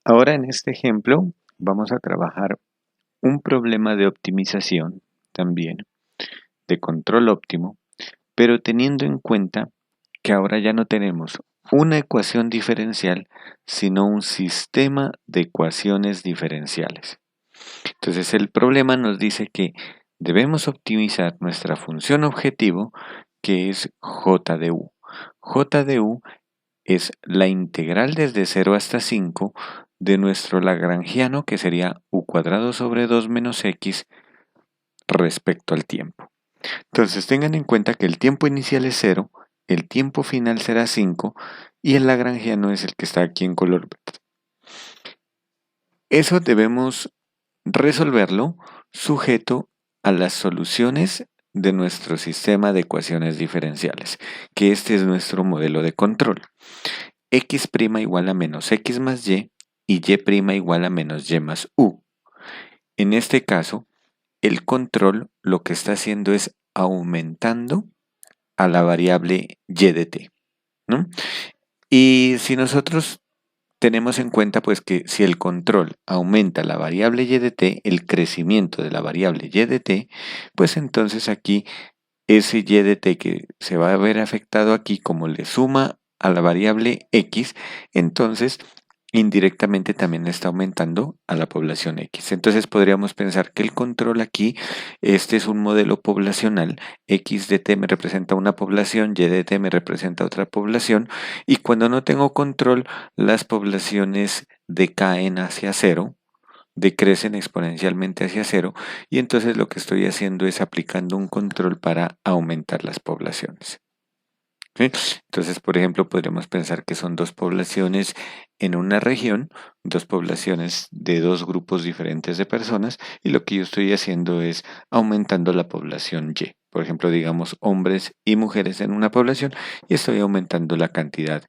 Ahora en este ejemplo vamos a trabajar un problema de optimización también, de control óptimo, pero teniendo en cuenta que ahora ya no tenemos una ecuación diferencial, sino un sistema de ecuaciones diferenciales. Entonces el problema nos dice que debemos optimizar nuestra función objetivo, que es j de u. J de u es la integral desde 0 hasta 5 de nuestro lagrangiano, que sería u cuadrado sobre 2 menos x respecto al tiempo. Entonces tengan en cuenta que el tiempo inicial es 0, el tiempo final será 5 y el lagrangiano es el que está aquí en color verde. Eso debemos resolverlo sujeto a las soluciones de nuestro sistema de ecuaciones diferenciales, que este es nuestro modelo de control. X' igual a menos x más y y' igual a menos y más u. En este caso, el control lo que está haciendo es aumentando a la variable y de t, ¿no? Y si nosotros tenemos en cuenta pues que si el control aumenta la variable y de t, el crecimiento de la variable y de t, pues entonces aquí ese y de t que se va a ver afectado aquí como le suma a la variable x, entonces indirectamente también está aumentando a la población x. Entonces podríamos pensar que el control aquí, este es un modelo poblacional, x de t me representa una población, y de t me representa otra población, y cuando no tengo control, las poblaciones decaen hacia cero, decrecen exponencialmente hacia cero, y entonces lo que estoy haciendo es aplicando un control para aumentar las poblaciones. ¿Sí? Entonces, por ejemplo, podríamos pensar que son dos poblaciones en una región, dos poblaciones de dos grupos diferentes de personas, y lo que yo estoy haciendo es aumentando la población Y. Por ejemplo, digamos hombres y mujeres en una población, y estoy aumentando la cantidad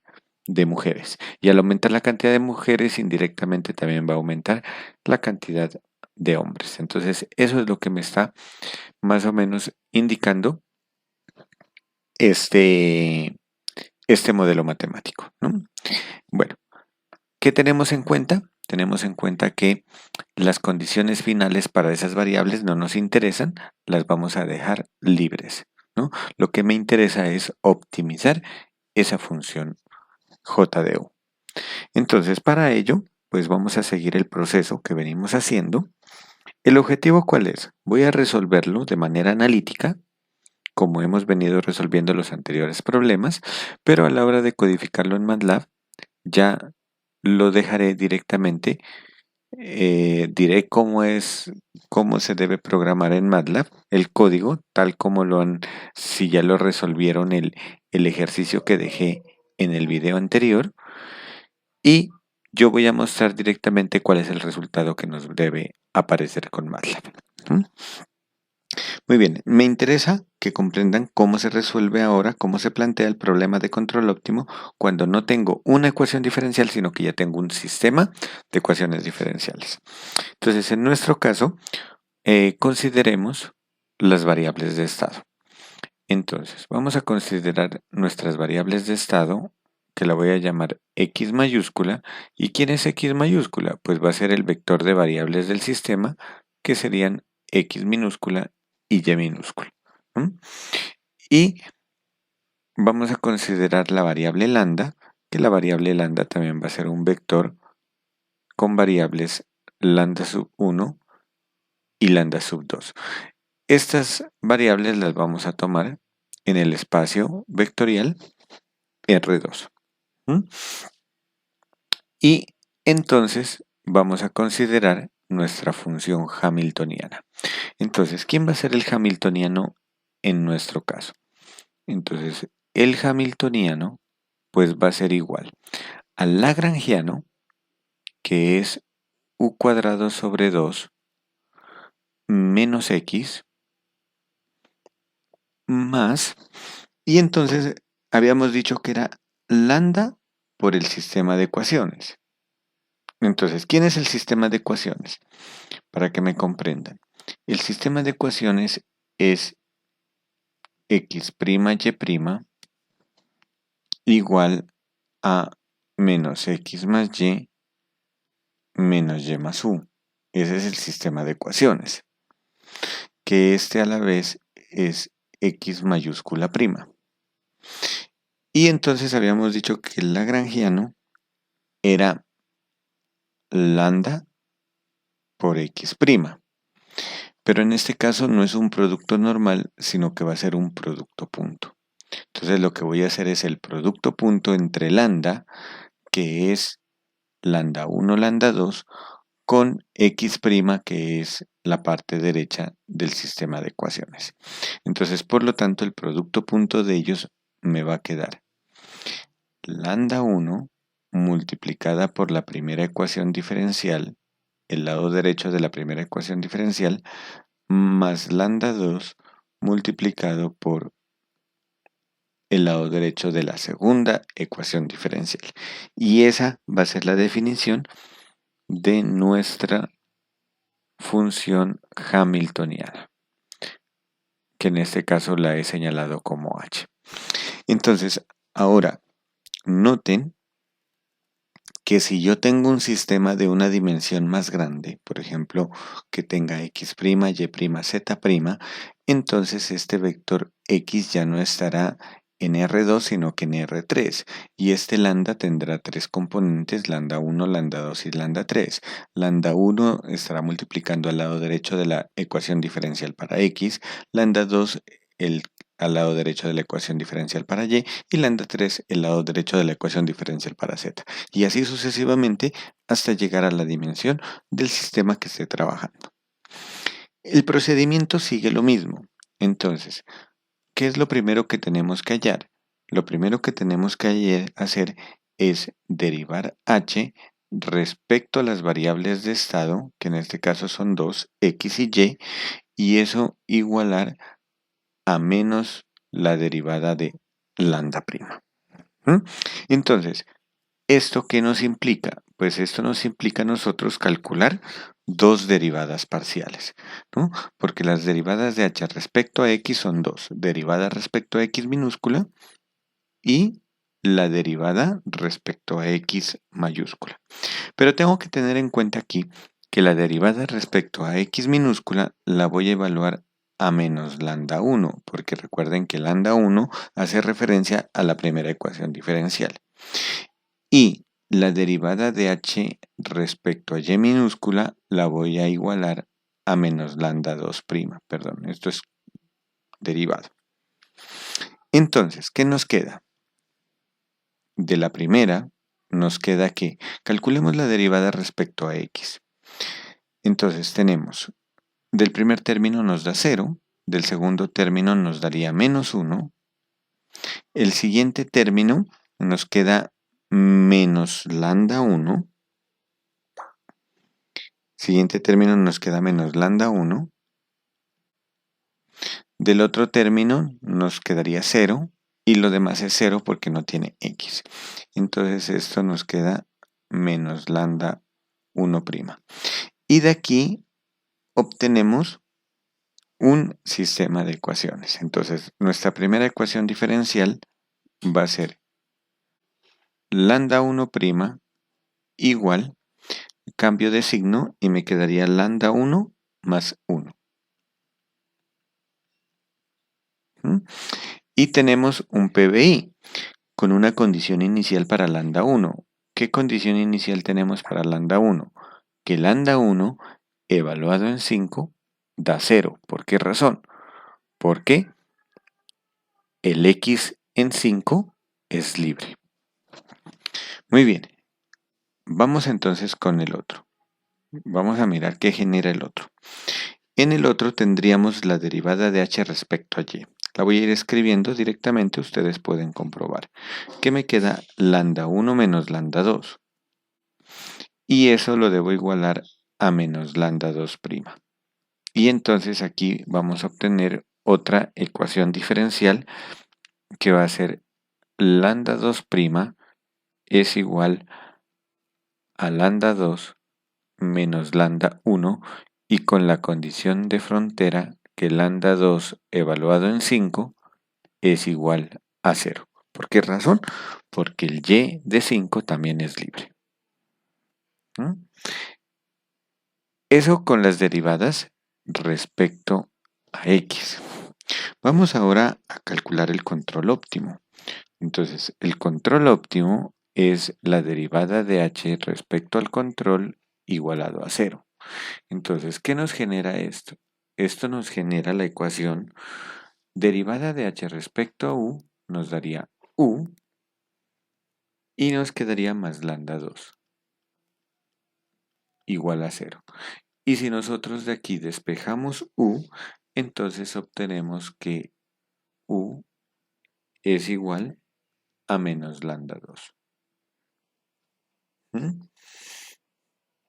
de mujeres. Y al aumentar la cantidad de mujeres, indirectamente también va a aumentar la cantidad de hombres. Entonces, eso es lo que me está más o menos indicando este, este modelo matemático, ¿no? Bueno, ¿qué tenemos en cuenta? Tenemos en cuenta que las condiciones finales para esas variables no nos interesan, las vamos a dejar libres, ¿no? Lo que me interesa es optimizar esa función j de u. Entonces, para ello, pues vamos a seguir el proceso que venimos haciendo. ¿El objetivo cuál es? Voy a resolverlo de manera analítica, como hemos venido resolviendo los anteriores problemas, pero a la hora de codificarlo en MATLAB, ya lo dejaré directamente. Diré cómo se debe programar en MATLAB el código, tal como si ya lo resolvieron el ejercicio que dejé en el video anterior. Y yo voy a mostrar directamente cuál es el resultado que nos debe aparecer con MATLAB. ¿Mm? Muy bien, me interesa que comprendan cómo se resuelve ahora, cómo se plantea el problema de control óptimo cuando no tengo una ecuación diferencial, sino que ya tengo un sistema de ecuaciones diferenciales. Entonces, en nuestro caso, consideremos las variables de estado. Entonces, vamos a considerar nuestras variables de estado, que la voy a llamar X mayúscula. ¿Y quién es X mayúscula? Pues va a ser el vector de variables del sistema, que serían X minúscula y Y minúscula. ¿Mm? Y vamos a considerar la variable lambda, que la variable lambda también va a ser un vector con variables lambda sub 1 y lambda sub 2. Estas variables las vamos a tomar en el espacio vectorial R2. ¿Mm? Y entonces vamos a considerar nuestra función hamiltoniana. Entonces, ¿quién va a ser el hamiltoniano en nuestro caso? Entonces, el hamiltoniano pues va a ser igual al lagrangiano, que es u cuadrado sobre 2 menos x más, y entonces habíamos dicho que era lambda por el sistema de ecuaciones. Entonces, ¿quién es el sistema de ecuaciones? Para que me comprendan. El sistema de ecuaciones es x' y' igual a menos x más y menos y más u. Ese es el sistema de ecuaciones. Que este a la vez es x mayúscula prima. Y entonces habíamos dicho que el lagrangiano era lambda por x prima. Pero en este caso no es un producto normal, sino que va a ser un producto punto. Entonces lo que voy a hacer es el producto punto entre lambda, que es lambda 1, lambda 2, con x', que es la parte derecha del sistema de ecuaciones. Entonces, por lo tanto, el producto punto de ellos me va a quedar lambda 1 multiplicada por la primera ecuación diferencial, el lado derecho de la primera ecuación diferencial, más lambda 2 multiplicado por el lado derecho de la segunda ecuación diferencial. Y esa va a ser la definición de nuestra función hamiltoniana, que en este caso la he señalado como h. Entonces, ahora, noten que si yo tengo un sistema de una dimensión más grande, por ejemplo, que tenga x', y', z', entonces este vector x ya no estará en R2, sino que en R3. Y este lambda tendrá tres componentes, lambda 1, lambda 2 y lambda 3. Lambda 1 estará multiplicando al lado derecho de la ecuación diferencial para x, lambda 2 al lado derecho de la ecuación diferencial para y lambda 3 el lado derecho de la ecuación diferencial para z. Y así sucesivamente hasta llegar a la dimensión del sistema que esté trabajando. El procedimiento sigue lo mismo. Entonces, ¿qué es lo primero que tenemos que hallar? Lo primero que tenemos que hacer es derivar h respecto a las variables de estado, que en este caso son dos, x y eso igualar a menos la derivada de lambda prima. Entonces, ¿esto qué nos implica? Pues esto nos implica a nosotros calcular dos derivadas parciales, ¿no? Porque las derivadas de h respecto a x son dos, derivada respecto a x minúscula y la derivada respecto a x mayúscula. Pero tengo que tener en cuenta aquí que la derivada respecto a x minúscula la voy a evaluar a menos lambda 1, porque recuerden que lambda 1 hace referencia a la primera ecuación diferencial. Y la derivada de h respecto a y minúscula la voy a igualar a menos lambda 2'. Perdón, esto es derivado. Entonces, ¿qué nos queda? De la primera nos queda que calculemos la derivada respecto a x. Entonces tenemos, del primer término nos da 0, del segundo término nos daría menos 1, el siguiente término nos queda menos lambda 1, siguiente término nos queda menos lambda 1, del otro término nos quedaría 0 y lo demás es 0 porque no tiene x. Entonces esto nos queda menos lambda 1'. Y de aquí obtenemos un sistema de ecuaciones. Entonces nuestra primera ecuación diferencial va a ser lambda 1' igual, cambio de signo y me quedaría lambda 1 más 1. Y tenemos un PBI con una condición inicial para lambda 1. ¿Qué condición inicial tenemos para lambda 1? Que lambda 1 evaluado en 5 da 0. ¿Por qué razón? Porque el x en 5 es libre. Muy bien. Vamos entonces con el otro. Vamos a mirar qué genera el otro. En el otro tendríamos la derivada de h respecto a y. La voy a ir escribiendo directamente, ustedes pueden comprobar. ¿Qué me queda? Lambda 1 menos lambda 2. Y eso lo debo igualar a menos lambda 2'. Y entonces aquí vamos a obtener otra ecuación diferencial que va a ser lambda 2' es igual a lambda 2 menos lambda 1 y con la condición de frontera que lambda 2 evaluado en 5 es igual a 0. ¿Por qué razón? Porque el y de 5 también es libre. ¿Mm? Eso con las derivadas respecto a x. Vamos ahora a calcular el control óptimo. Entonces, el control óptimo es la derivada de h respecto al control igualado a 0. Entonces, ¿qué nos genera esto? Esto nos genera la ecuación derivada de h respecto a u, nos daría u y nos quedaría más lambda 2 igual a 0. Y si nosotros de aquí despejamos u, entonces obtenemos que u es igual a menos lambda 2. ¿Mm?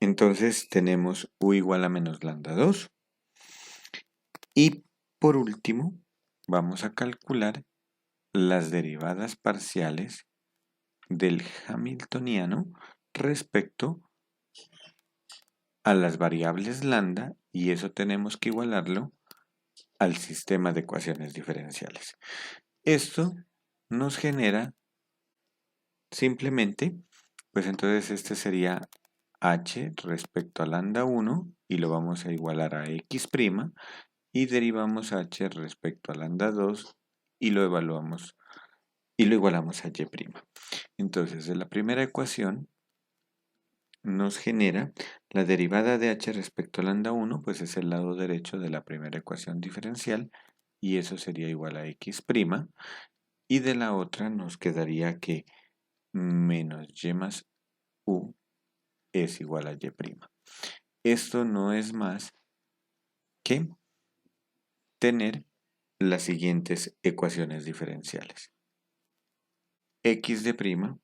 Entonces tenemos u igual a menos lambda 2. Y por último, vamos a calcular las derivadas parciales del hamiltoniano respecto a las variables lambda, y eso tenemos que igualarlo al sistema de ecuaciones diferenciales. Esto nos genera simplemente, pues entonces este sería h respecto a lambda 1 y lo vamos a igualar a x' y derivamos h respecto a lambda 2 y lo evaluamos y lo igualamos a y'. Entonces, de la primera ecuación nos genera la derivada de h respecto a lambda 1, pues es el lado derecho de la primera ecuación diferencial y eso sería igual a x'. Y de la otra nos quedaría que menos y más u es igual a y'. Esto no es más que tener las siguientes ecuaciones diferenciales. X de prima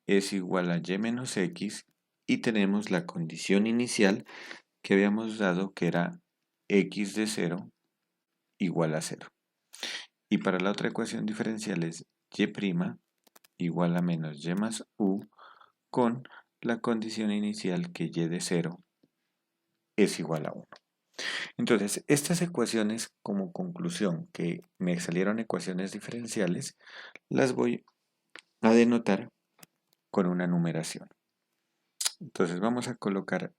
es igual a y menos x y tenemos la condición inicial que habíamos dado que era x de 0 igual a 0. Y para la otra ecuación diferencial es y' igual a menos y más u con la condición inicial que y de 0 es igual a 1. Entonces, estas ecuaciones, como conclusión, que me salieron ecuaciones diferenciales, las voy a denotar con una numeración. Entonces, vamos a colocar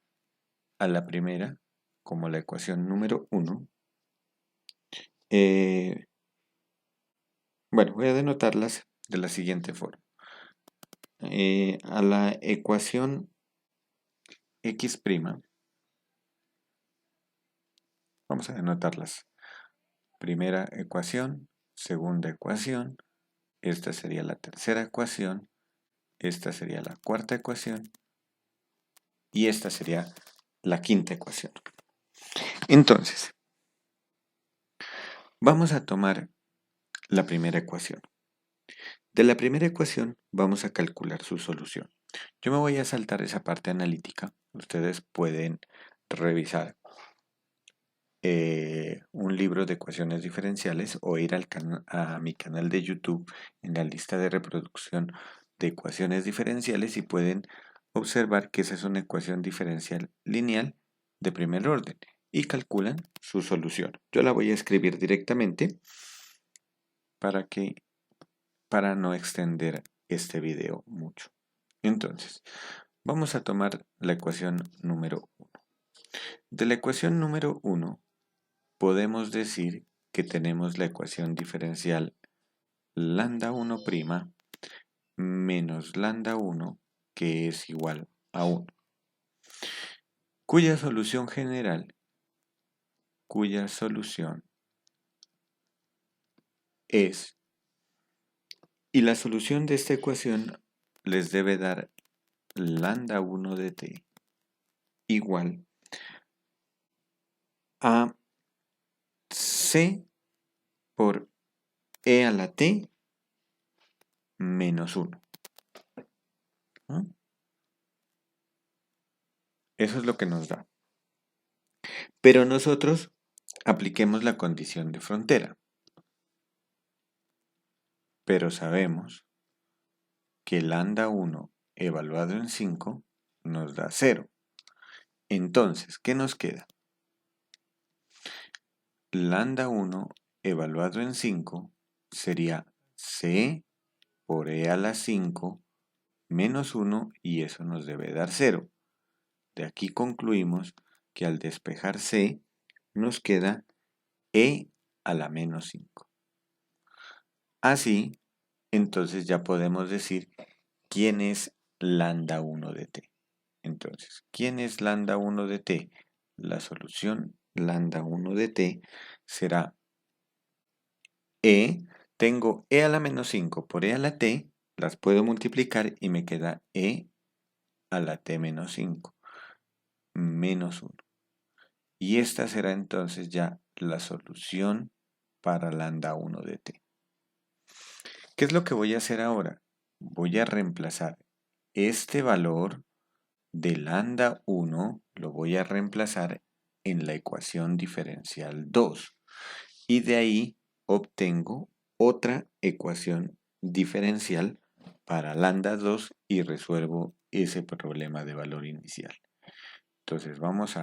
a la primera como la ecuación número 1. Bueno, voy a denotarlas de la siguiente forma. A la ecuación x', vamos a denotarlas. Primera ecuación, segunda ecuación, esta sería la tercera ecuación, esta sería la cuarta ecuación y esta sería la quinta ecuación. Entonces, vamos a tomar la primera ecuación. De la primera ecuación vamos a calcular su solución. Yo me voy a saltar esa parte analítica. Ustedes pueden revisar un libro de ecuaciones diferenciales o ir a mi canal de YouTube en la lista de reproducción de ecuaciones diferenciales y pueden observar que esa es una ecuación diferencial lineal de primer orden y calculan su solución. Yo la voy a escribir directamente para no extender este video mucho. Entonces, vamos a tomar la ecuación número 1. De la ecuación número 1 podemos decir que tenemos la ecuación diferencial lambda 1' menos lambda 1 que es igual a 1, cuya solución general, es, y la solución de esta ecuación les debe dar lambda 1 de t igual a c por e a la t menos 1. ¿Mm? Eso es lo que nos da. Pero nosotros apliquemos la condición de frontera. Pero sabemos que lambda 1 evaluado en 5 nos da 0. Entonces, ¿qué nos queda? Lambda 1 evaluado en 5 sería c por e a la 5 menos 1 y eso nos debe dar 0. de aquí concluimos que al despejar C nos queda E a la menos 5. Así, entonces ya podemos decir quién es lambda 1 de t. Entonces, ¿quién es lambda 1 de t? La solución lambda 1 de t será E. Tengo E a la menos 5 por E a la t, las puedo multiplicar y me queda E a la t menos 5 menos 1. Y esta será entonces ya la solución para lambda 1 de t. ¿Qué es lo que voy a hacer ahora? Voy a reemplazar este valor de lambda 1, lo voy a reemplazar en la ecuación diferencial 2. Y de ahí obtengo otra ecuación diferencial para lambda 2 y resuelvo ese problema de valor inicial. Entonces vamos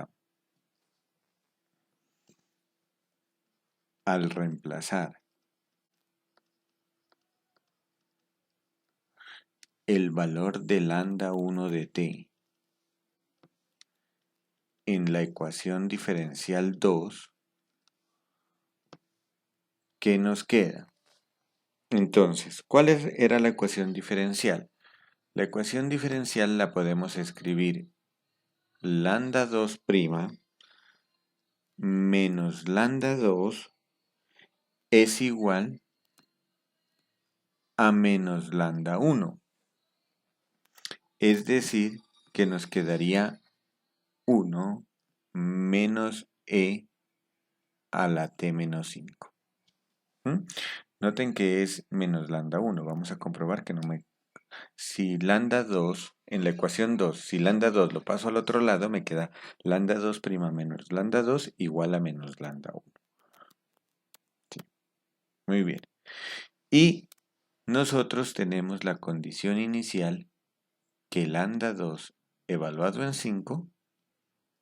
al reemplazar el valor de lambda 1 de t en la ecuación diferencial 2, ¿qué nos queda? Entonces, ¿cuál era la ecuación diferencial? La ecuación diferencial la podemos escribir lambda 2' menos lambda 2 es igual a menos lambda 1. Es decir, que nos quedaría 1 menos e a la t menos 5. Noten que es menos lambda 1. Vamos a comprobar que no me... Si lambda 2, en la ecuación 2, si lambda 2 lo paso al otro lado, me queda lambda 2' menos lambda 2 igual a menos lambda 1. Sí. Muy bien. Y nosotros tenemos la condición inicial que lambda 2 evaluado en 5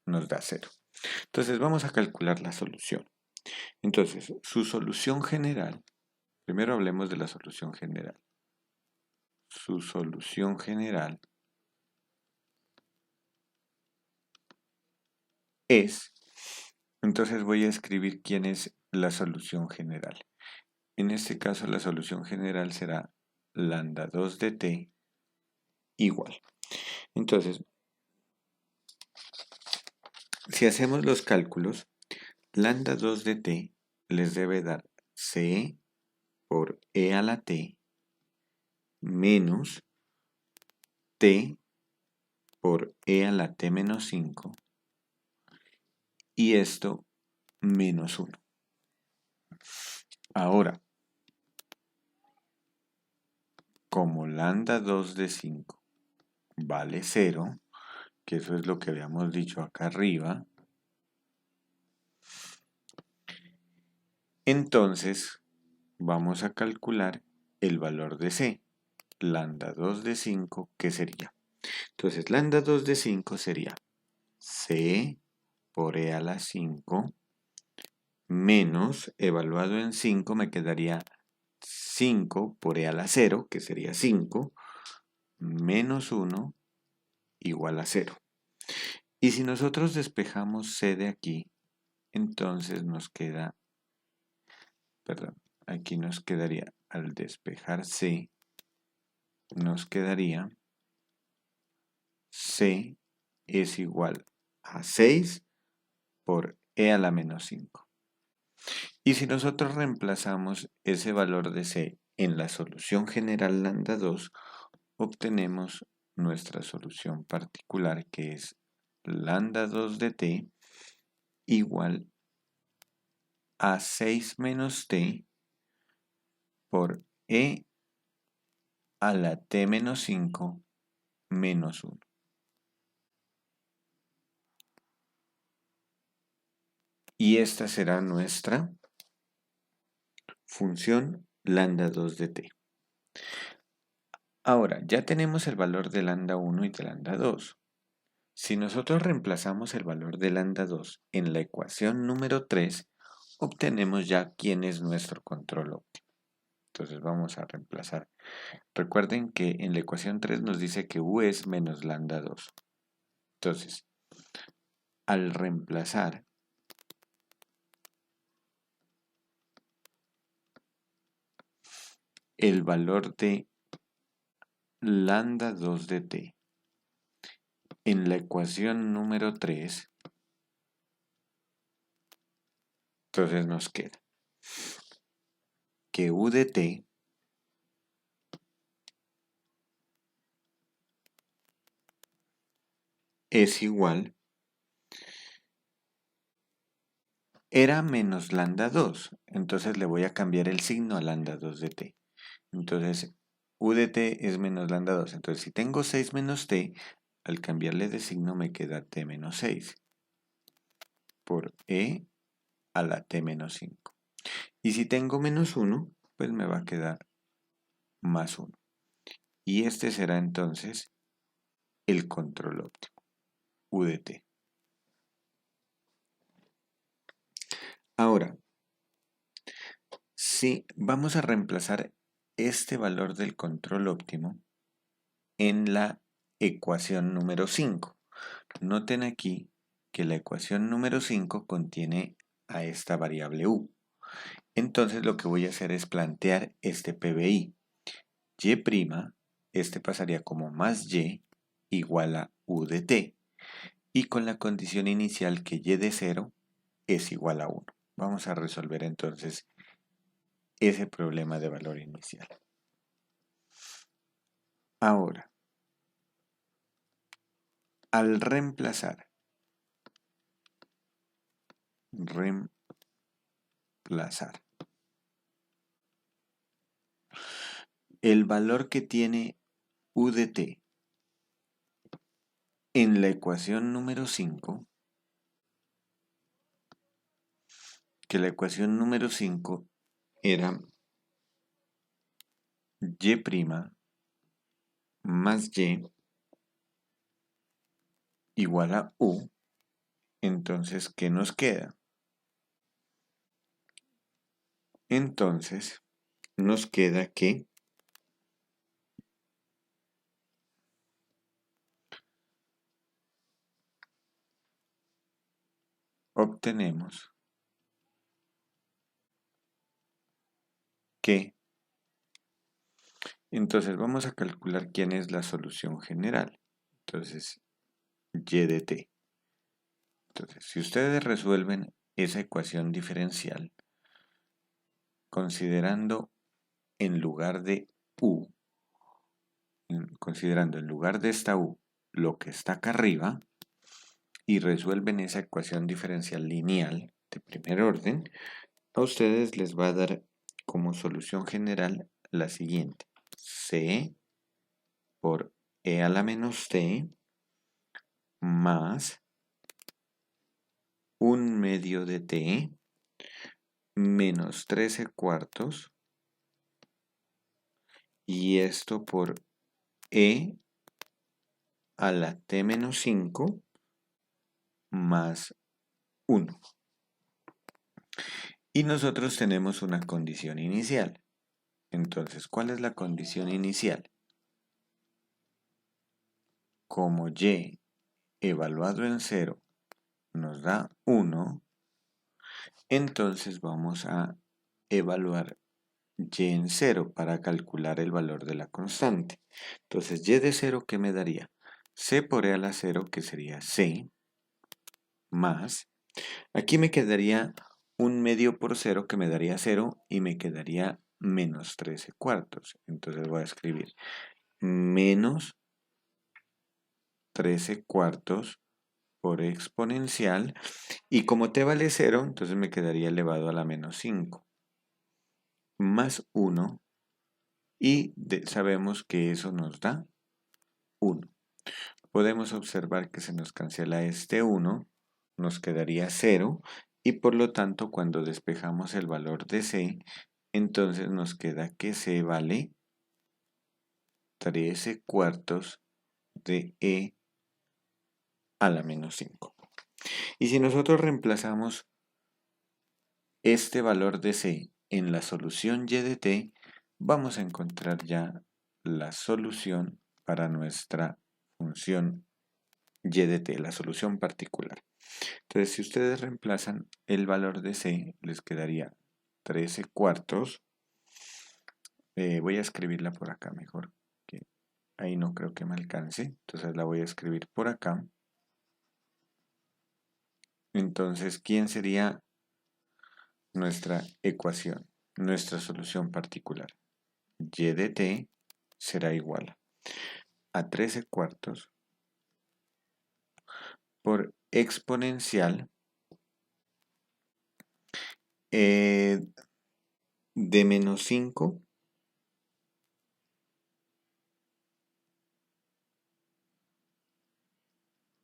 nos da 0. Entonces vamos a calcular la solución. Entonces, su solución general, primero hablemos de la solución general. Su solución general es, entonces voy a escribir quién es la solución general. En este caso la solución general será lambda 2 de t igual. Entonces, si hacemos los cálculos, lambda 2 de t les debe dar c por e a la t menos t por e a la t menos 5 y esto menos 1. Ahora, como lambda 2 de 5 vale 0, que eso es lo que habíamos dicho acá arriba, entonces vamos a calcular el valor de c. Lambda 2 de 5, ¿qué sería? Entonces, lambda 2 de 5 sería c por e a la 5 menos, evaluado en 5, me quedaría 5 por e a la 0, que sería 5, menos 1 igual a 0. Y si nosotros despejamos c de aquí, entonces nos queda, perdón, aquí nos quedaría, al despejar c, nos quedaría c es igual a 6 por e a la menos 5. Y si nosotros reemplazamos ese valor de c en la solución general lambda 2, obtenemos nuestra solución particular, que es lambda 2 de t igual a 6 menos t por e a la t menos 5 menos 1. Y esta será nuestra función lambda 2 de t. Ahora, ya tenemos el valor de lambda 1 y de lambda 2. Si nosotros reemplazamos el valor de lambda 2 en la ecuación número 3, obtenemos ya quién es nuestro control óptimo. Entonces vamos a reemplazar. Recuerden que en la ecuación 3 nos dice que u es menos lambda 2. Entonces, al reemplazar el valor de lambda 2 de t en la ecuación número 3, entonces nos queda que u de t es igual, era menos lambda 2, entonces le voy a cambiar el signo a lambda 2 de t. Entonces, u de t es menos lambda 2. Entonces, si tengo 6 menos t, al cambiarle de signo me queda t menos 6 por e a la t menos 5. Y si tengo menos 1, pues me va a quedar más 1. Y este será entonces el control óptimo, u de t. Ahora, si vamos a reemplazar este valor del control óptimo en la ecuación número 5. Noten aquí que la ecuación número 5 contiene a esta variable u. Entonces lo que voy a hacer es plantear este PBI. Y', este pasaría como más y igual a u de t. Y con la condición inicial que y de 0 es igual a 1. Vamos a resolver entonces ese problema de valor inicial. Ahora, al reemplazar el valor que tiene u de t en la ecuación número 5, que la ecuación número 5 era y' más y igual a u, entonces, ¿qué nos queda? Entonces, nos queda que obtenemos que, entonces vamos a calcular quién es la solución general. Entonces, y de t. Entonces, si ustedes resuelven esa ecuación diferencial, considerando en lugar de u, considerando en lugar de esta u lo que está acá arriba, y resuelven esa ecuación diferencial lineal de primer orden, a ustedes les va a dar como solución general la siguiente: c por e a la menos t más 1/2 de t menos 13 cuartos, y esto por e a la t menos 5 más 1. Y nosotros tenemos una condición inicial. Entonces, ¿cuál es la condición inicial? Como y evaluado en 0 nos da 1, entonces vamos a evaluar y en 0 para calcular el valor de la constante. Entonces, y de 0, ¿qué me daría? C por e a la 0, que sería c, más, aquí me quedaría 1/2 por 0, que me daría 0, y me quedaría menos 13 cuartos. Entonces voy a escribir menos 13 cuartos por exponencial, y como t vale 0, entonces me quedaría elevado a la menos 5, más 1, y sabemos que eso nos da 1. Podemos observar que se nos cancela este 1, nos quedaría 0, y por lo tanto cuando despejamos el valor de c, entonces nos queda que c vale 13 cuartos de e a la menos 5. Y si nosotros reemplazamos este valor de c en la solución y de t, vamos a encontrar ya la solución para nuestra función y de t, la solución particular. Entonces, si ustedes reemplazan el valor de c, les quedaría 13 cuartos. Voy a escribirla por acá mejor, que ahí no creo que me alcance. Entonces la voy a escribir por acá. Entonces, ¿quién sería nuestra ecuación, nuestra solución particular? Y de t será igual a 13 cuartos por exponencial de menos 5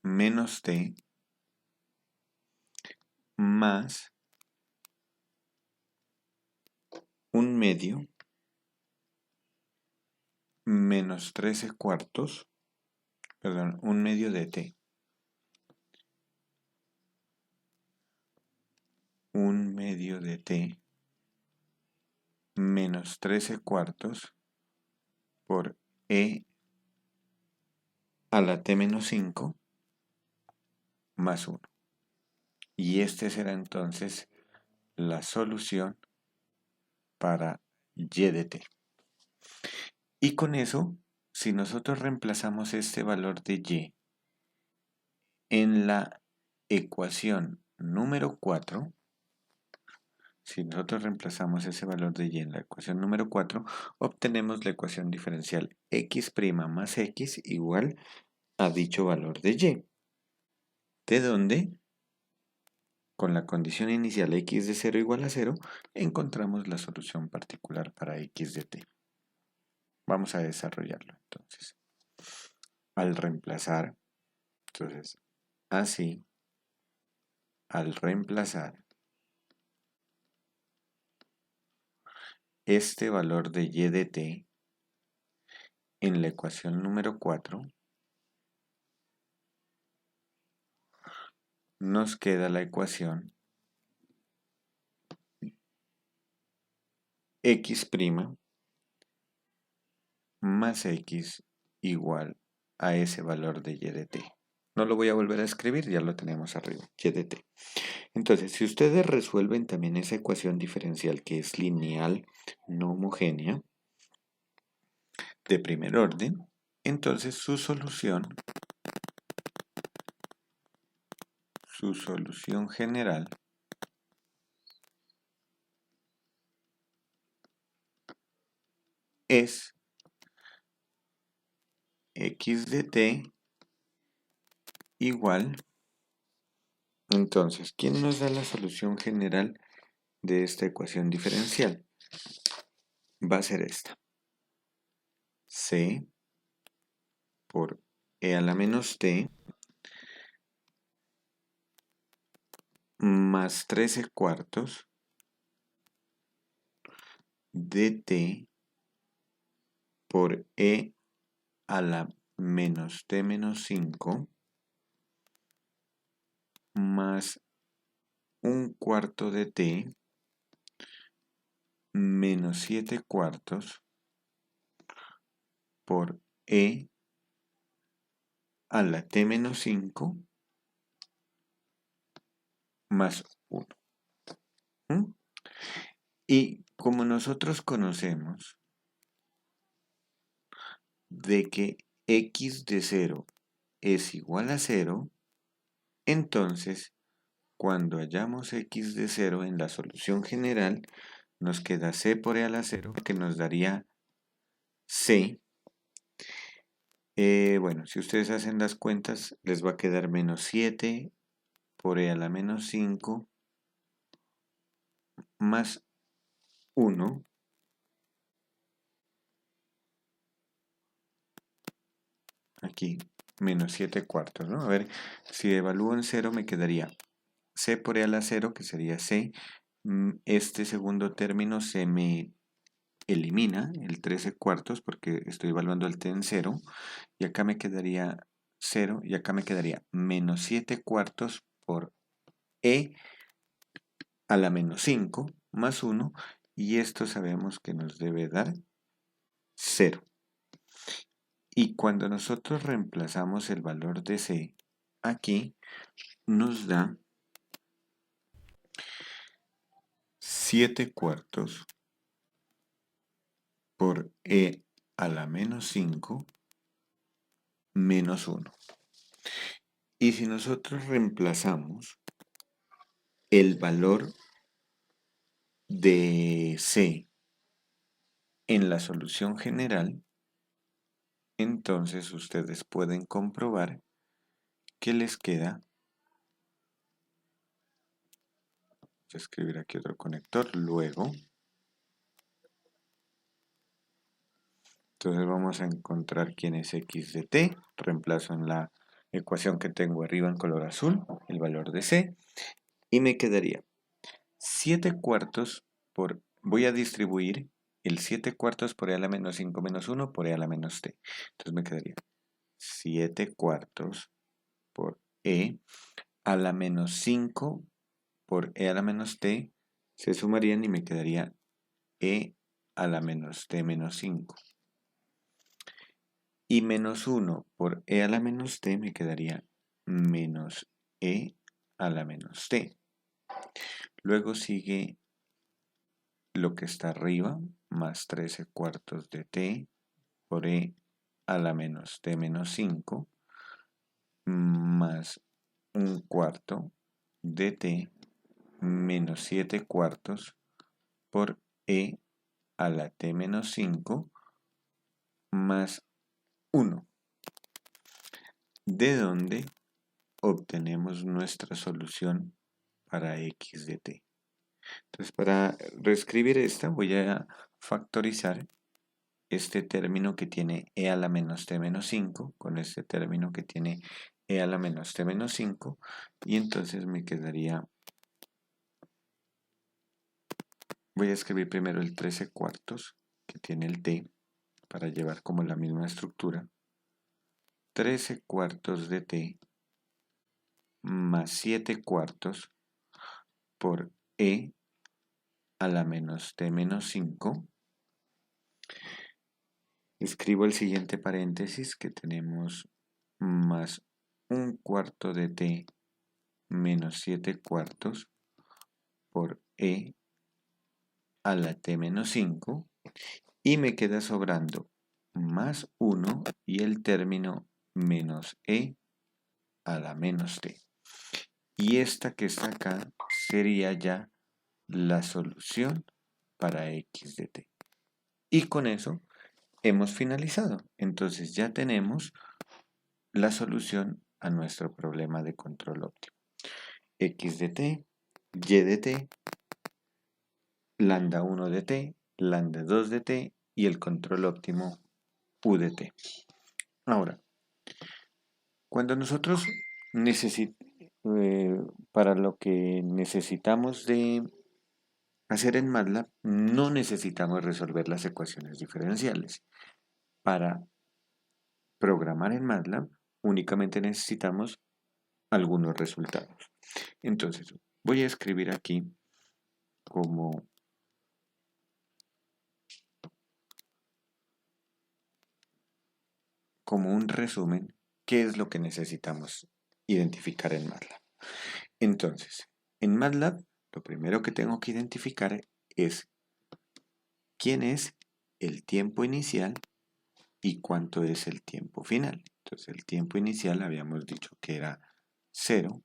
menos t más 1/2 menos 13 cuartos, perdón, 1/2 de t. 1/2 de t menos 13 cuartos por e a la t menos 5 más 1. Y este será entonces la solución para y de t. Y con eso, si nosotros reemplazamos este valor de y en la ecuación número 4, si nosotros reemplazamos ese valor de y en la ecuación número 4, obtenemos la ecuación diferencial x' más x igual a dicho valor de y. De donde, con la condición inicial x de 0 igual a 0, encontramos la solución particular para x de t. Vamos a desarrollarlo entonces. Al reemplazar, entonces, así, al reemplazar este valor de y de t en la ecuación número 4, nos queda la ecuación x' más x igual a ese valor de y de t. No lo voy a volver a escribir, ya lo tenemos arriba, y de t. Entonces, si ustedes resuelven también esa ecuación diferencial que es lineal no homogénea de primer orden, entonces su solución general es x de t igual. Entonces, ¿quién nos da la solución general de esta ecuación diferencial? Va a ser esta. C por e a la menos t más 13 cuartos de t por e a la menos t menos 5 más 1/4 de t menos 7 cuartos por e a la t menos 5 más 1. Y como nosotros conocemos de que x de 0 es igual a 0, entonces cuando hallamos x de 0 en la solución general, nos queda c por e a la 0, que nos daría c. Bueno, si ustedes hacen las cuentas, les va a quedar menos 7 por e a la menos 5 más 1. Aquí, menos 7 cuartos, ¿no? A ver, si evalúo en 0 me quedaría c por e a la 0, que sería c. Este segundo término se me elimina, el 13 cuartos, porque estoy evaluando el t en 0. Y acá me quedaría 0 y acá me quedaría menos 7 cuartos por e a la menos 5 más 1. Y esto sabemos que nos debe dar 0. Y cuando nosotros reemplazamos el valor de c aquí nos da 7 cuartos por e a la menos 5 menos 1. Y si nosotros reemplazamos el valor de c en la solución general, entonces ustedes pueden comprobar que les queda, voy a escribir aquí otro conector, luego, entonces vamos a encontrar quién es x de t, reemplazo en la ecuación que tengo arriba en color azul el valor de c, y me quedaría 7 cuartos por, voy a distribuir el 7 cuartos por e a la menos 5 menos 1 por e a la menos t, entonces me quedaría 7 cuartos por e a la menos 5 por e a la menos t, se sumarían y me quedaría e a la menos t menos 5. Y menos 1 por e a la menos t me quedaría menos e a la menos t. Luego sigue lo que está arriba, más 13 cuartos de t por e a la menos t menos 5, más un cuarto de t menos 7 cuartos por e a la t menos 5 más 1, de donde obtenemos nuestra solución para x de t. Entonces, para reescribir esta, voy a factorizar este término que tiene e a la menos t menos 5 con este término que tiene e a la menos t menos 5, y entonces me quedaría, voy a escribir primero el 13 cuartos que tiene el t para llevar como la misma estructura, 13 cuartos de t más 7 cuartos por e a la menos t menos 5. Escribo el siguiente paréntesis que tenemos más un cuarto de t menos 7 cuartos por e a la t menos 5, y me queda sobrando más 1 y el término menos e a la menos t. Y esta que está acá sería ya la solución para x de t. Y con eso hemos finalizado. Entonces ya tenemos la solución a nuestro problema de control óptimo. X de t, y de t, lambda 1 de t, lambda 2 de t y el control óptimo u de t. Ahora, cuando nosotros para lo que necesitamos de hacer en MATLAB, no necesitamos resolver las ecuaciones diferenciales. Para programar en MATLAB, únicamente necesitamos algunos resultados. Entonces, voy a escribir aquí como un resumen qué es lo que necesitamos identificar en MATLAB. Entonces, en MATLAB, lo primero que tengo que identificar es quién es el tiempo inicial y cuánto es el tiempo final. Entonces, el tiempo inicial habíamos dicho que era 0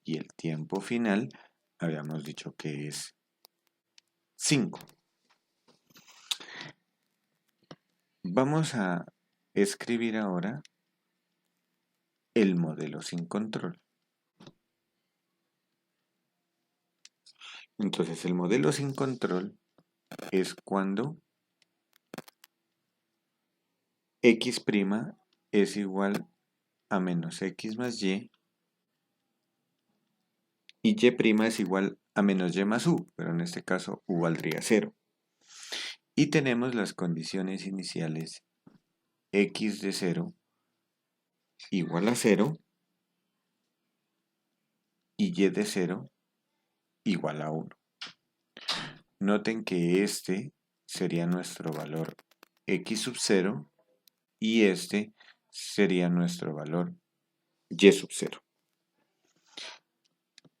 y el tiempo final habíamos dicho que es 5. Vamos a escribir ahora el modelo sin control. Entonces, el modelo sin control es cuando x' es igual a menos x más y y' es igual a menos y más u, pero en este caso u valdría 0. Y tenemos las condiciones iniciales x de 0 igual a 0 y y de 0 igual a 1. Noten que este sería nuestro valor x sub 0 y este sería nuestro valor y sub 0.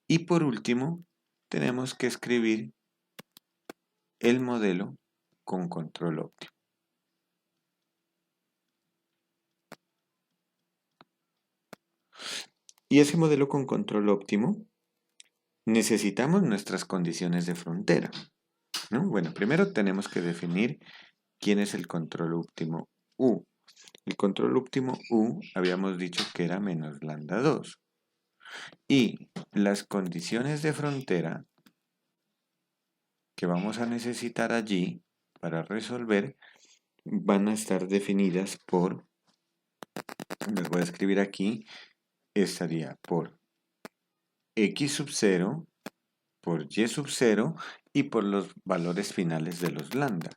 Y por último, tenemos que escribir el modelo con control óptimo. Y ese modelo con control óptimo, necesitamos nuestras condiciones de frontera, ¿no? Bueno, primero tenemos que definir quién es el control óptimo U. El control óptimo U habíamos dicho que era menos lambda 2. Y las condiciones de frontera que vamos a necesitar allí para resolver van a estar definidas por, les voy a escribir aquí, estaría por x sub 0, por y sub 0 y por los valores finales de los lambda,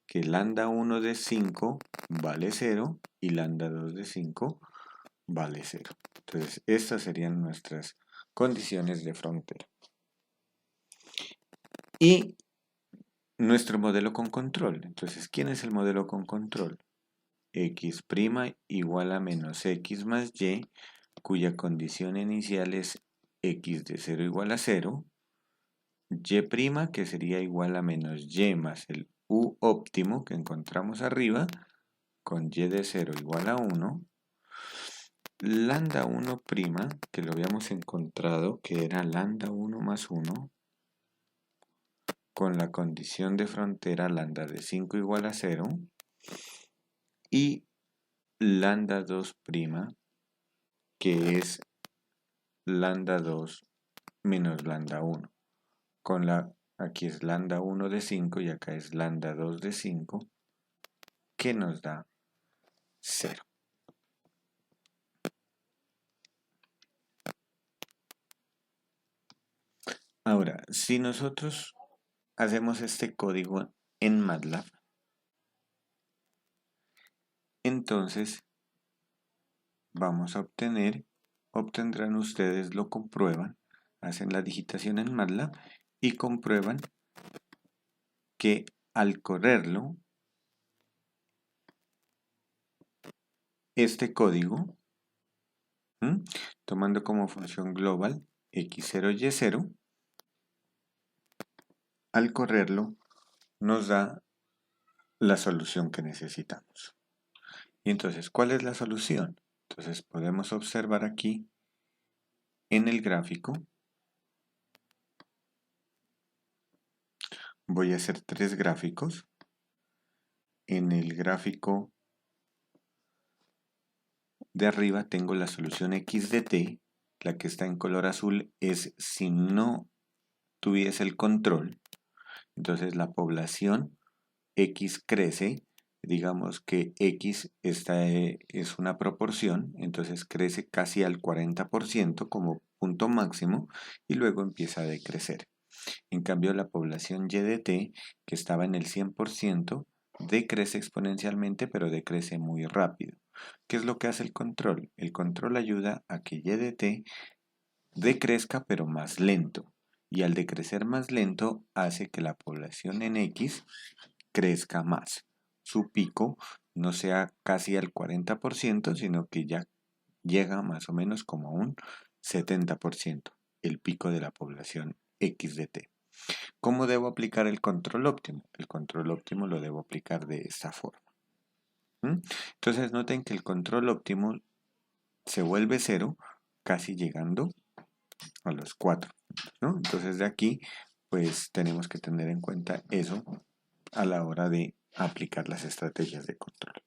que lambda 1 de 5 vale 0 y lambda 2 de 5 vale 0. Entonces, estas serían nuestras condiciones de frontera. Y nuestro modelo con control. Entonces, ¿quién es el modelo con control? X' igual a menos x más y, cuya condición inicial es x de 0 igual a 0, y', que sería igual a menos y más el u óptimo que encontramos arriba, con y de 0 igual a 1, lambda 1', que lo habíamos encontrado, que era lambda 1 más 1, con la condición de frontera lambda de 5 igual a 0, y lambda 2', que es lambda 2 menos lambda 1. Aquí es lambda 1 de 5 y acá es lambda 2 de 5, que nos da 0. Ahora, si nosotros hacemos este código en MATLAB, entonces vamos a obtendrán ustedes, lo comprueban, hacen la digitación en MATLAB y comprueban que al correrlo, este código, tomando como función global x0, y0, al correrlo nos da la solución que necesitamos. Y entonces, ¿cuál es la solución? Entonces podemos observar aquí en el gráfico. Voy a hacer 3 gráficos. En el gráfico de arriba tengo la solución x de t. La que está en color azul es si no tuviese el control. Entonces la población x crece. Digamos que x es una proporción, entonces crece casi al 40% como punto máximo y luego empieza a decrecer. En cambio, la población y de t, que estaba en el 100%, decrece exponencialmente, pero decrece muy rápido. ¿Qué es lo que hace el control? El control ayuda a que y de t decrezca, pero más lento. Y al decrecer más lento, hace que la población en x crezca más. Su pico no sea casi al 40%, sino que ya llega más o menos como a un 70%, el pico de la población x de t. ¿Cómo debo aplicar el control óptimo? El control óptimo lo debo aplicar de esta forma. Entonces noten que el control óptimo se vuelve 0 casi llegando a los 4. Entonces de aquí pues tenemos que tener en cuenta eso a la hora de aplicar las estrategias de control.